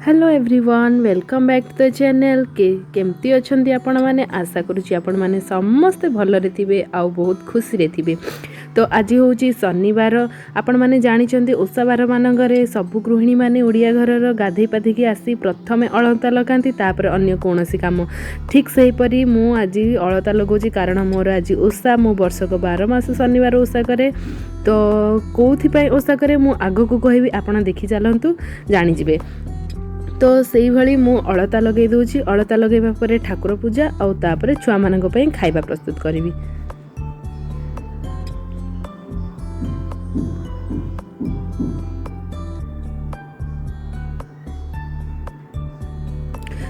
Hello everyone welcome back to the channel केमती अच्छी आपण मैंने आशा करुँची आपण मैंने समस्ते भलरे थे आउ बहुत खुशी रे थे। तो आज हूँ शनिवार आपण मैंने जानी ओषा बार मानक सबु गृहिणी मैंने ओडिया घर गाधे पाधिकी आसी प्रथमे अलता लगाती तापर अन्य कौन काम ठीक सेहीपरि मु आज अलता लगाऊँ कारण मोर आज ओषा मो वर्षक 12 मास शनिवार ओषा करे। तो कौन ओषा करे मु आग को कहबी आपण देखी चलतु जानीजे। तो से भाई मु अलता लगे दूची अलता लगेबा परे ठाकुर पूजा आउ तापरे छुआ मानक पई खाइबा प्रस्तुत करिवि।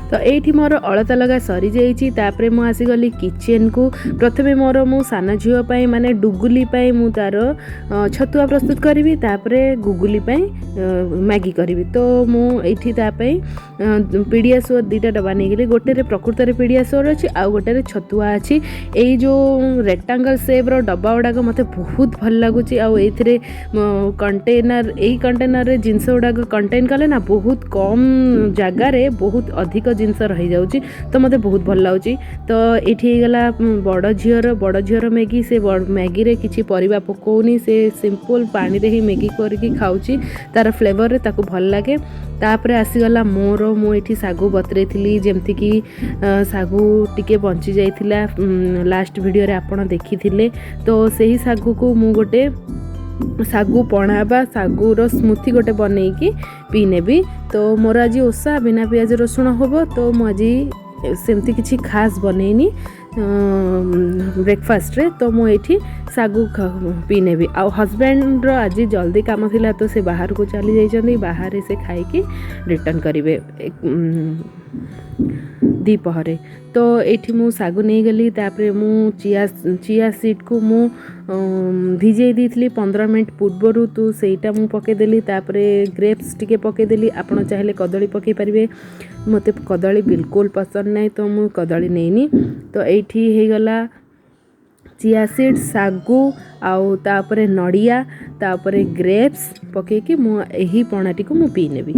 तो ये मोर अलता लगा सरी जापर मुझे आसीगली किचेन को प्रथमे मोर मो सान झीपाई माने डुगुली मु तार छतुआ प्रस्तुत करी तापर गुगुली मैगी करी। तो मुझे पीडियासोर 2टा डब्बा नहीं गली गोटे प्रकृत पीडियासोर अच्छी आउ गोटे छतुआ अच्छी यही जो रेक्टांगल सेप्र डब्बा गुड़ाक मत बहुत भल लगुच आउे कंटेनर यही कंटेनर जिनस गुड़ाक कंटेन कले ना बहुत कम जगार बहुत अधिक जिनस रही जाऊँगी तो मते बहुत भल लगुच। तो ये गला बड़ झीर मैगी से मैगी रे किसी परिबा पकाउनी से सिंपल पानी रे ही मैगी करके खाऊची तार फ्लेवर रे ताकू भल लगे। तापर आसीगला मोर मुझे सागु बतरे थी जमती कि सागु टिके बंची जाइथिला लास्ट वीडियो रे आपण देखी। तो सही सागु को मु गोटे सागु पणा बा सागुर स्मूथी गोटे बनईकी पी नेबी। तो मोर आज ओषा बिना पियाज रसुण होबो तो मु आज सेमती किछि खास बनैनी ब्रेकफास्ट रे। तो मुझे सागु पी नेबी आ हजबैंड आज जल्दी काम थिला तो से बाहर को चली जाइछन्ती बाहर से खाइकी रिटर्न करिवे दीपहरे। तो ये मु सागु नहीं गली तापर मु चिया सीड को मु भिजे दी 15 मिनट पूर्वर तो सेटा मु पकेदेली तापर ग्रेप्स टिके पकेदेली आपण चाहे कदली पकई पारे मते कदली बिल्कुल पसंद नहीं तो मु कदली नहींनी। तो ये गला चिया सीड सागु आउ तापर नड़िया तापर ग्रेप्स पकईकी मु एही पणाटी को मु पी नेबी।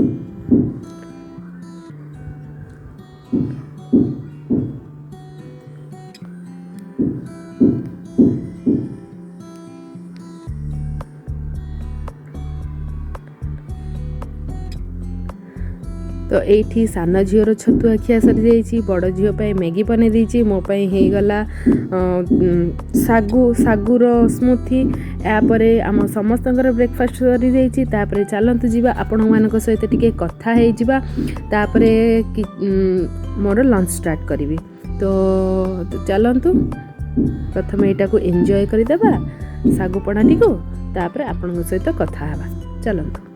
तो ये सान झीर छतुआ खिया सरी जाइए बड़ झीपाई मैगी बने दी मोपाई हो गला सागुर स्मूथी यापर आम समस्त ब्रेकफास्ट सरी जाइए। तापर चलतु जीवा आपण मान सहित टिके कथा है तापर मोर लंच स्टार्ट करी। तो चलतु प्रथम यहाँ को एंजॉय करदेबा सागु पणाटी को तापर आपण सहित कथा हवा चलतु।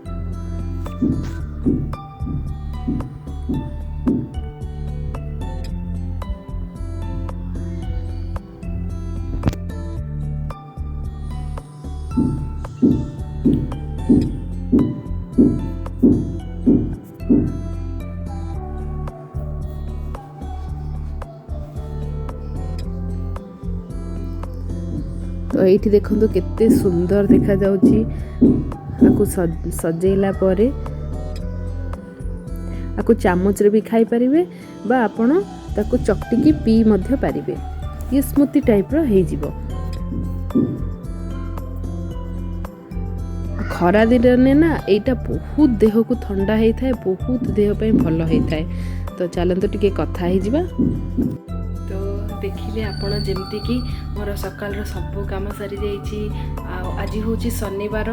तो ये देखो केते सुंदर देखा जाउची आकु सजेला परे आकु चामच रे भी खाई परिबे बा आपण ताकु चकटिकी पी मध्य पारिबे ये स्मूथी टाइप रो हे जीवो। खरा दिन ना एटा बहुत देह को ठंडा होता है बहुत देह पे भल होता है। तो चलते टिके कथा ही जिबा। तो देखिले आपण जेमती कि मोर सकाल सब काम सारी जाइए। आज हूँ शनिवार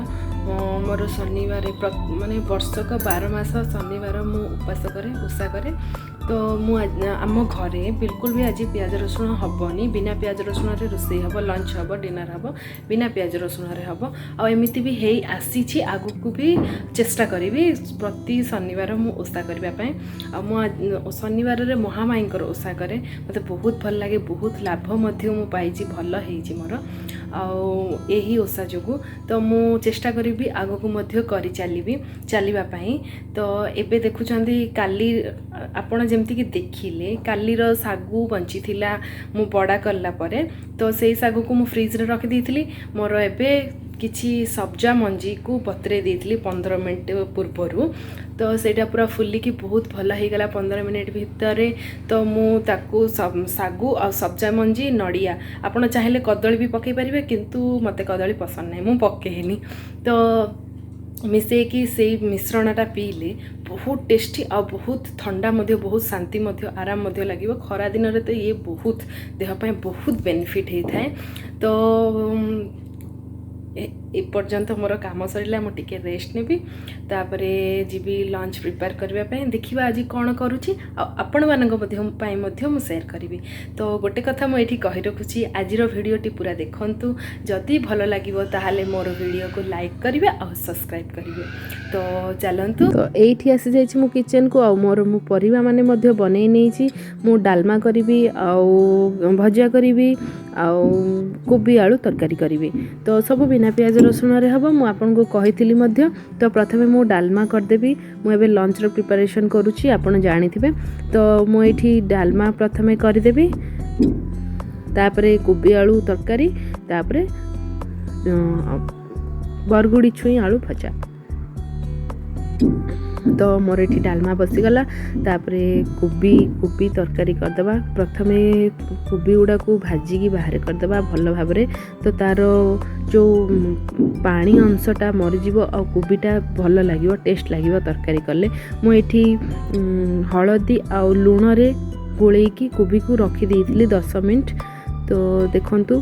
मोर शनिवार माने वर्षक 12 मास शनिवार मु उपास करे ओषा करे। तो मु आम घरे बिल्कुल भी आज पियाज रसुण हेनी बिना पियाज रसुण रोषे हम लंच हम डिनर हम बिना पियाज रसुण हम आमती भी है आसी आगु को भी चेष्टा करी प्रति शनिवार मु ओषा करने मु शनिवार रे महामाई ओषा करे मत बहुत भल लगे बहुत लाभ मु पाई भल हो मोर यही ओषा जो। तो मु चेष्टा करी आग को करी चलवाई। तो एबे देखुंती काली आपण जमती कि देखिले कालीर सागु बंची थिला मु बड़ा करला परे तो सेई सागु को मु फ्रिज रे रखी देइथिली मोर एबे किछि सब्जा मंजी को बतरे देइथिली 15 मिनिट पूर्वरु तो सेटा पूरा फुलिकी बहुत भल हो गला 15 मिनिट भितर। तो मु ताकू सागु आ सब्जा मंजी नड़िया आपण चाहिले कदली भी पकई पारिबे किंतु मते कदली पसंद नहीं मु पकेनी। तो मिसेकी से मिश्रणटा पीले बहुत टेस्टी आ बहुत ठंडा मध्य बहुत शांति मध्य आराम मध्य लगे। खरा दिन रे तो ये बहुत देह पे बहुत बेनिफिट होता है। तो एपर्यंत मोर काम सरला मु टिके रेस्ट नेबी तापरे जीवी लंच प्रिपेयर करबा देखिबा आज कौन करूची आपण मानक मध्य मु शेयर करी। तो गोटे कथा मु एठी कहि रखुची आजिर वीडियोटी पूरा देखंतु जदि भल लागिवो ताहाले मोर वीडियो को लाइक करिवे और सब्सक्राइब करिवे। तो चलंतु तो एठी आसी जाइछि मु किचन को आ मोर मु परिवा माने मध्य बनै नेछि। मु डालमा करिवि आ भजिया करिवि आ कोबी आलू तरकारी करिवि। तो सब बिना प्याज रसुण रे हबो मु आपन को कहिथिली मध्य। तो प्रथमे मु डालमा करदेबी मु एबे लंच रो प्रिपरेशन करूची आपण जानिथिबे। तो मु एठी डालमा प्रथमे करदेबी तापरे कोबी आलू तरकारी तापरे बरगुडी छुई आलू भजा। तो मोर एठी डालमा बसीगला तापरे कोबी तरकारी करदेबा। प्रथमे कोबी गुड़ा को भाजिकी बाहर करदेबा भल भाबरे। तो तार जो पानी अंशटा मरीजिव आ कोबीटा भल लागिव टेस्ट लागिव तरकारी कले। मु एठी हळदी आ लूण रे गोलेकी कोबी को रखी देइथिली 10 मिनिट। तो देखंतु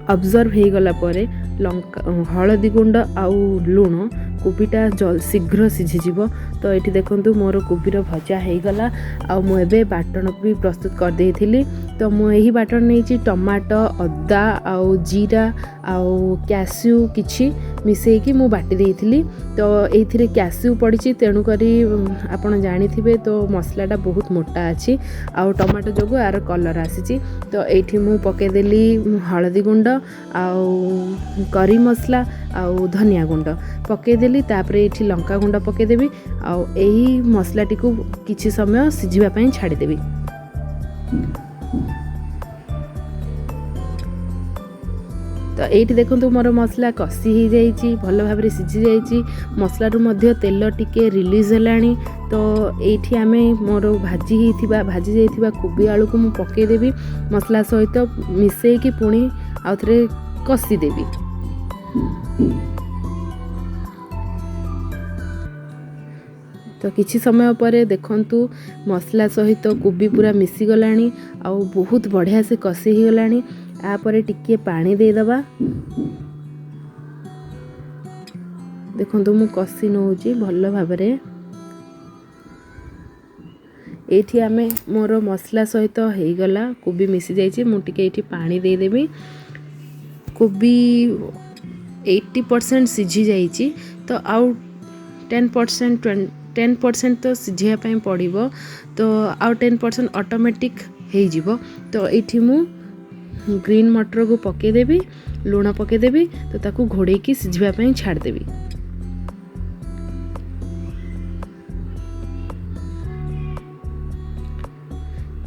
ऑब्जर्व हे गला परे लंका हळदी गुंड आ लूण कोबीटा शीघ्र सिझीजिव। तो ये देखंतु मोर कोबीर भजा हो गला आ मु एबे बाटन भी प्रस्तुत कर देइथिली। तो मु एही बाटन नहीं टमाटो अदा आ जीरा आ कैस्यू किछि मिसेकी मु बाटी देइथिली। तो एथिरे कैस्यू पड़ी तेणु करी आपण जानिथिबे तो मसलाटा बहुत मोटा अछि आ टमाटो जोगो आर कलर आसीची। तो एठी मु पके देली हळदी गुंड आ करी मसला आ धनिया गुंड पके देली तापरे एठी लंका गुंड पके देबी आ एही मसलाटी को किछि समय सिझिबा पई छाडी देबी। तो एठी देखंतु मोर मसला कसी ही जाइछि भल भाबरे सिझी जाइछि मसला रु मध्य तेल टिके रिलीज हेलानी। तो एठी आमे मोर भाजी जाइथिबा कोबी आलू को मु पके देबी मसला सहित मिसेई की पुणी आउथरे कसी देबी। तो किछि समय पर देखंतु मसला सहित कोबी पूरा मिसी गलानी आ बहुत बढ़िया से कसी ही गलानी। आ परे टिके पानी दे दबा देखंतु मु कसी नउची भल भाबरे। एठी आमे मोर मसला सहित हेई गला कोबी मिसी जाइछि मु टिके एठी पानी दे देबी। कोबी 80% सिझी जाइछि तो आउ 10% तो सिझिया पई पड़िबो। तो आउ 10% ऑटोमेटिक हेई जिवो। तो एठी मु ग्रीन मटर को पके देबी लूण पके देबी तो ताकू घोड़े की सिझिबा पई छाड़ देबी।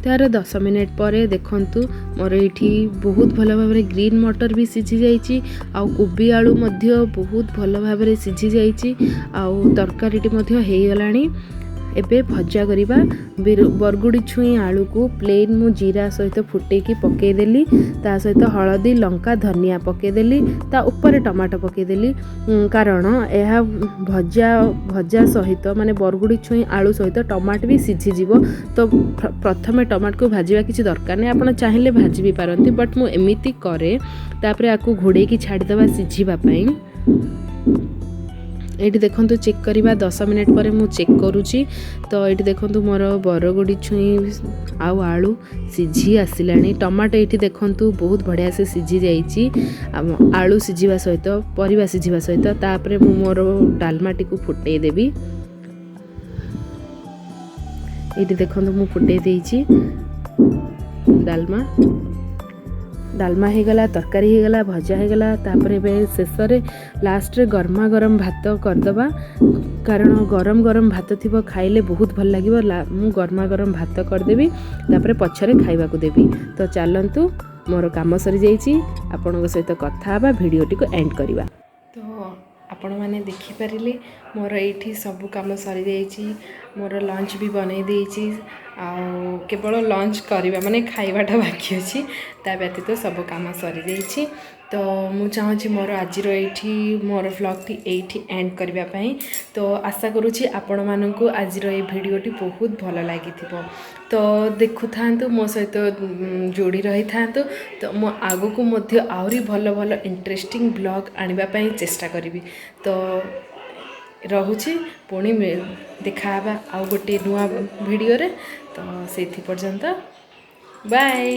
तार 10 मिनिट पर देखंतु मोर एठी बहुत भल भाबरे ग्रीन मटर भी सिझी जाइछि आ कोबी आलू मध्य बहुत भल भाबरे सिझी जाइछि आ तरकारीटी मध्य हेई गलानी। एबे भजा करिबा बरगुडी छुई आलू को प्लेन मु जीरा सहित फुटेकी पके देली ता सहित हळदी लंका धनिया पके देली ता ऊपर टमाटो पके देली कारण यह भजा सहित माने बरगुडी छुई आलू सहित टमाटो भी सिझी जीवो। तो प्रथमे टमाटो को भाजीबा किछि दरकार नै आपण चाहिले भाजी भी पारंती बट मु एमिति करे तापरे आकु घोड़े की छाडी देबा सिझीबा पई। एठी देखंतु चेक करिबा 10 मिनिट पर मु चेक करूची। तो एठी देखंतु मोर बरगुडी छुई आउ आलू सिझी आसिलानी टमाटो एठी देखंतु बहुत बढ़िया से सिझी जाइछि आलू सिझिबा सहित परिबा सिझिबा सहित तापरे मु मोर डालमाटी को फुटै देबी। एठी देखंतु मु फुटै देइछि डालमा हो गला तरकारी हो गला भजा हो गला तापरे बे शेष रे लास्ट रे गरमा गरम भात करदबा कारण गरम गरम भात थिबो खाइले बहुत भल लागिबो। मु गरमा गरम भात कर देबी तापरे पछरे खाइबा को देबी। तो चलंतु मोर काम सरी जाइए आपण सहित कथा वा भिडियोटी को एंड करवा। तो आपण मैंने देखिपारे मोर ये सब कम सरी जाइए मोर लंच भी बनई देछि केवल लंच करवा माने खाइबाटा बाकी अच्छी ता व्यतीत तो सब कम सरी जाइए। तो मु चाहूँगी मोर आज मोर व्लॉगटी एठी एंड करने। तो आशा करुँची आपण मानू आज भिडियोटी बहुत भल लगी। तो देखु था मो सहित जोड़ी रही था। तो मो आगो को मध्य आउरी भल भल इंटरेस्टिंग ब्लॉग आने चेष्टा करी। तो रहुछि पुणी देखा आउ गोटे नुआ भिडियो रे। तो से पर्यंत बाय।